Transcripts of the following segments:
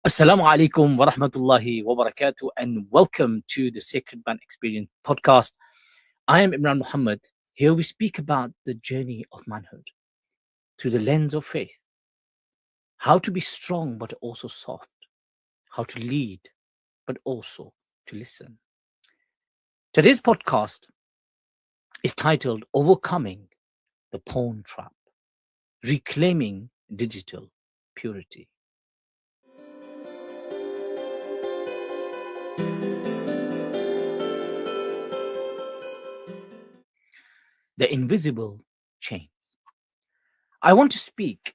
Assalamu alaikum wa rahmatullahi wa barakatuh, and welcome to the Sacred Man Experience podcast. I am Imran Muhammad. Here we speak about the journey of manhood through the lens of faith, how to be strong but also soft, how to lead but also to listen. Today's podcast is titled Overcoming the Pawn Trap, Reclaiming Digital Purity. The invisible chains. I want to speak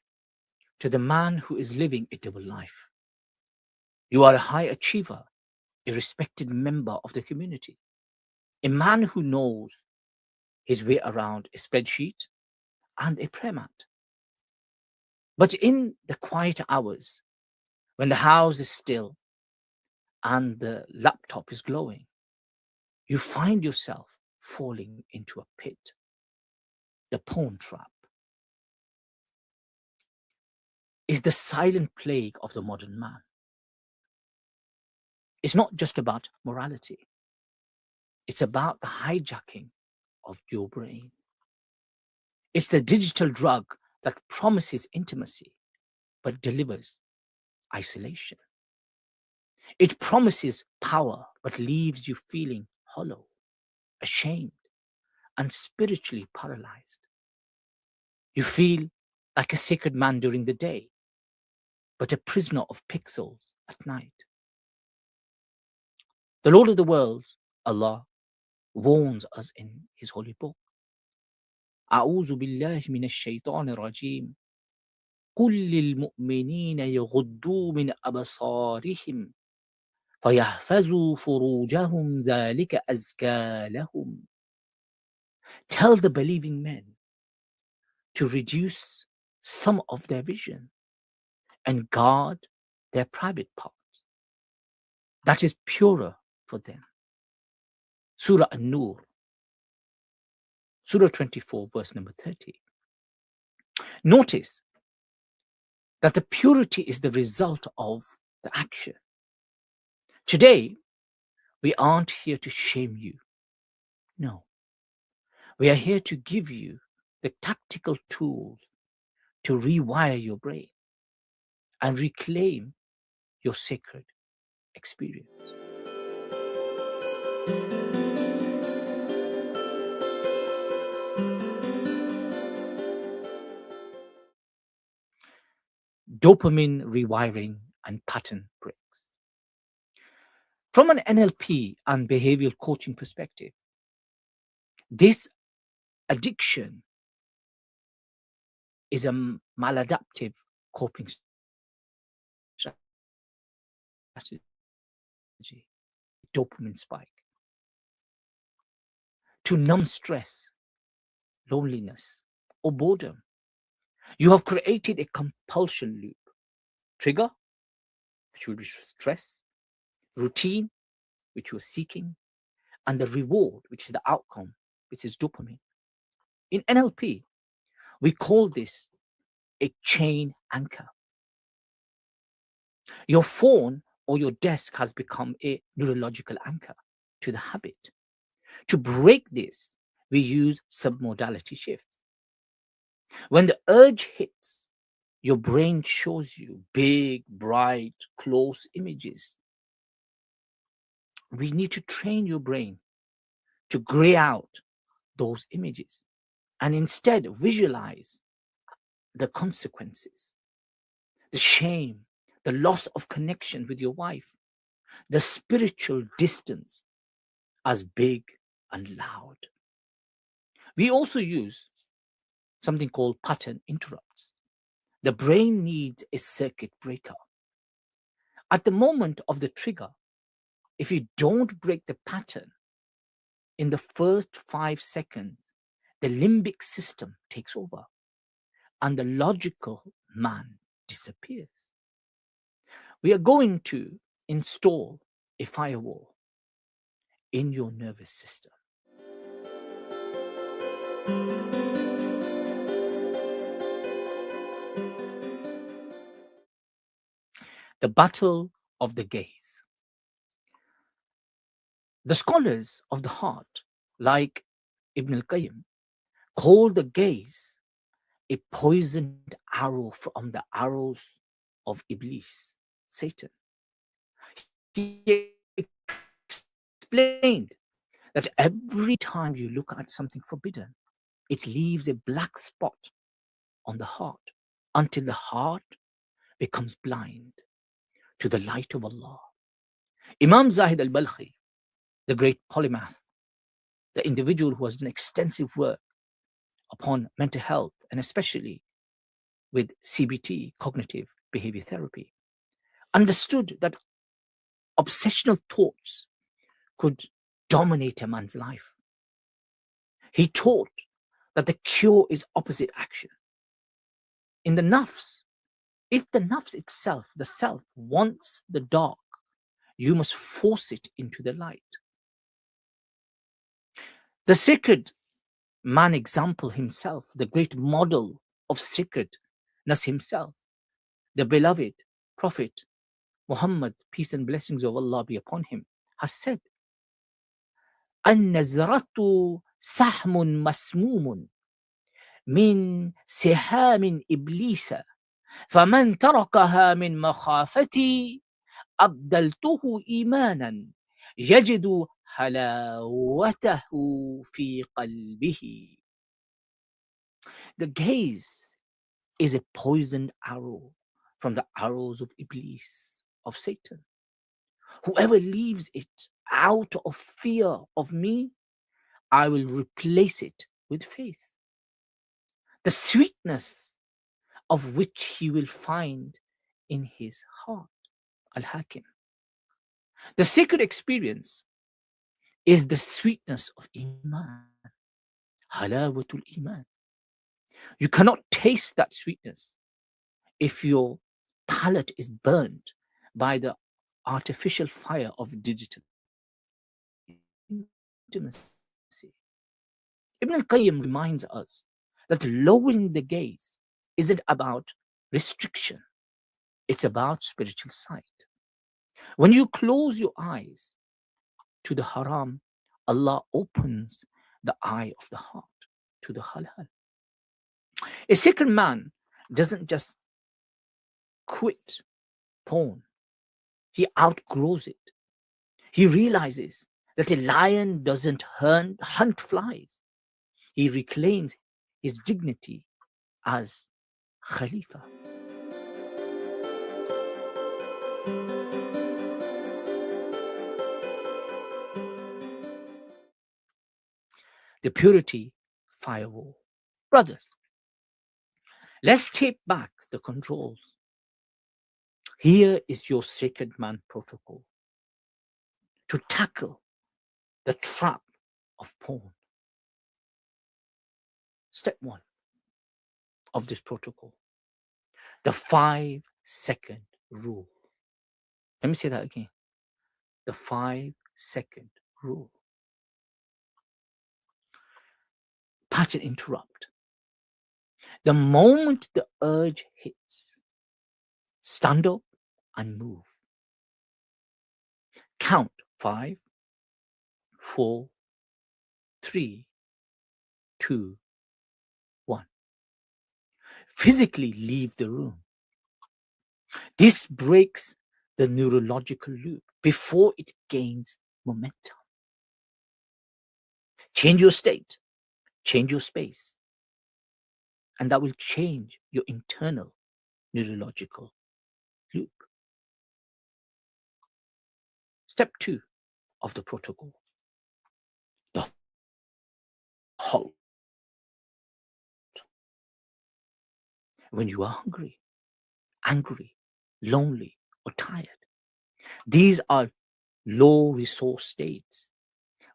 to the man who is living a double life. You are a high achiever, a respected member of the community, a man who knows his way around a spreadsheet and a prayer mat. But in the quiet hours, when the house is still and the laptop is glowing, you find yourself falling into a pit, the pawn trap. Is the silent plague of the modern man. It's not just about morality. It's about the hijacking of your brain. It's the digital drug that promises intimacy but delivers isolation. It promises power but leaves you feeling hollow, ashamed, and spiritually paralyzed. You feel like a sacred man during the day, but a prisoner of pixels at night. The Lord of the worlds, Allah, warns us in His holy book. أعوذ بالله من الشيطان الرجيم. قل للمؤمنين يغضوا من أبصارهم فيحفظوا فروجهم ذلك أزكى لهم. Tell the believing men to reduce some of their vision and guard their private parts. That is purer for them. Surah An-Nur, Surah 24, verse number 30. Notice that the purity is the result of the action. Today, we aren't here to shame you. No. We are here to give you the tactical tools to rewire your brain and reclaim your sacred experience. Dopamine rewiring and pattern breaks. From an NLP and behavioral coaching perspective, this addiction is a maladaptive coping strategy, dopamine spike, to numb stress, loneliness, or boredom. You have created a compulsion loop. Trigger, which will be stress, routine, which you are seeking, and the reward, which is the outcome, which is dopamine. In NLP, we call this a chain anchor. Your phone or your desk has become a neurological anchor to the habit. To break this, we use submodality shifts. When the urge hits, your brain shows you big, bright, close images. We need to train your brain to gray out those images and instead visualize the consequences, the shame, the loss of connection with your wife, the spiritual distance as big and loud. We also use something called pattern interrupts. The brain needs a circuit breaker. At the moment of the trigger, if you don't break the pattern in the first 5 seconds, the limbic system takes over and the logical man disappears. We are going to install a firewall in your nervous system. The battle of the gaze. The scholars of the heart, like Ibn al-Qayyim, call the gaze a poisoned arrow from the arrows of Iblis, Satan. He explained that every time you look at something forbidden, it leaves a black spot on the heart until the heart becomes blind to the light of Allah. Imam Zahid al-Balkhi, the great polymath, the individual who has done extensive work upon mental health and especially with CBT, cognitive behavior therapy, understood that obsessional thoughts could dominate a man's life. He taught that the cure is opposite action. In the nafs, if the nafs itself, the self, wants the dark, you must force it into the light. The sacred man example himself, the great model of sacredness himself, the beloved Prophet Muhammad, peace and blessings of Allah be upon him, has said, النزرة سهم مسموم من سهام إبليس فمن تركها من مخافتي أبدلته إيمانا يجد حلاوته في قلبه. The gaze is a poisoned arrow from the arrows of Iblis, of Satan. Whoever leaves it out of fear of me, I will replace it with faith. The sweetness of which he will find in his heart. Al-Hakim. The sacred experience is the sweetness of Iman. Halawatul Iman. You cannot taste that sweetness if your palate is burnt by the artificial fire of digital intimacy. Ibn al-Qayyim reminds us that lowering the gaze isn't about restriction, it's about spiritual sight. When you close your eyes to the haram, Allah opens the eye of the heart to the halal. A sacred man doesn't just quit porn, he outgrows it. He realizes that a lion doesn't hunt flies. He reclaims his dignity as Khalifa. The purity firewall. Brothers, let's take back the controls. Here is your sacred man protocol to tackle the trap of porn. Step 1 of this protocol, the 5-second rule. Let me say that again. The 5-second rule. Pattern interrupt. The moment the urge hits, stand up and move. Count 5, 4, 3, 2, 1. Physically leave the room. This breaks the neurological loop before it gains momentum. Change your state, change your space, and that will change your internal neurological loop. Step 2 of the protocol, the halt. When you are hungry, angry, lonely, or tired, these are low resource states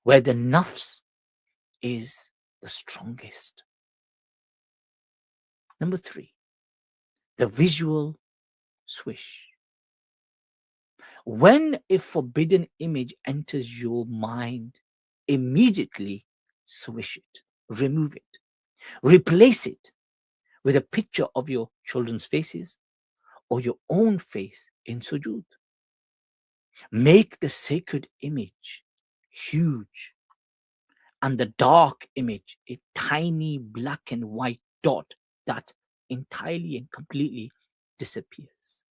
where the nafs is the strongest. Number 3, the visual swish. When a forbidden image enters your mind, immediately swish it, remove it, replace it with a picture of your children's faces or your own face in sujood. Make the sacred image huge and the dark image a tiny black and white dot that entirely and completely disappears.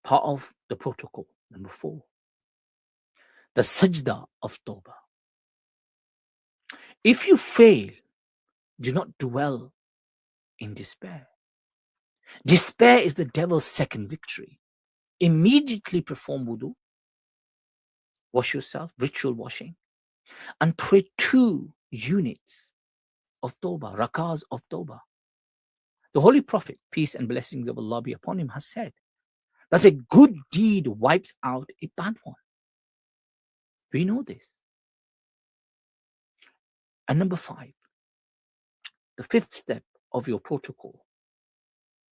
Part of the protocol. Number 4, the sajda of Tawbah. If you fail, do not dwell in despair. Despair is the devil's second victory. Immediately perform wudu, wash yourself, ritual washing, and pray 2 units of Tawbah, rakahs of Tawbah. The Holy Prophet, peace and blessings of Allah be upon him, has said that a good deed wipes out a bad one. We know this. And number 5, the 5th step of your protocol,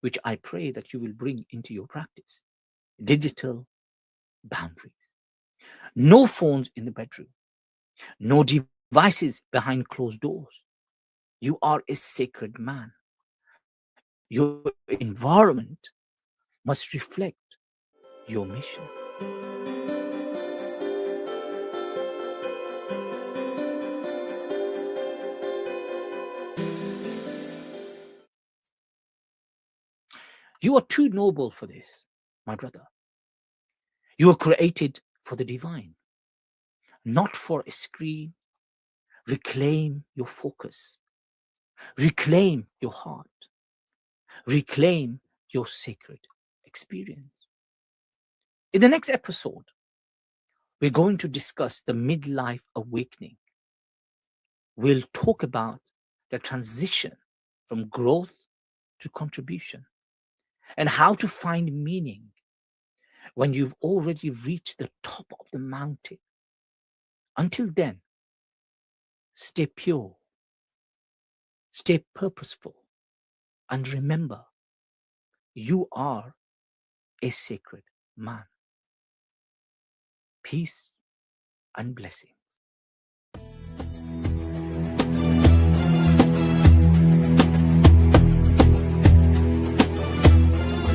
which I pray that you will bring into your practice: digital boundaries. No phones in the bedroom, no devices behind closed doors. You are a sacred man. Your environment must reflect your mission. You are too noble for this, my brother. You are created for the divine, not for a screen. Reclaim your focus. Reclaim your heart. Reclaim your sacred experience. In the next episode, we're going to discuss the midlife awakening. We'll talk about the transition from growth to contribution and how to find meaning when you've already reached the top of the mountain. Until then, stay pure, stay purposeful, and remember, you are a sacred man. Peace and blessing.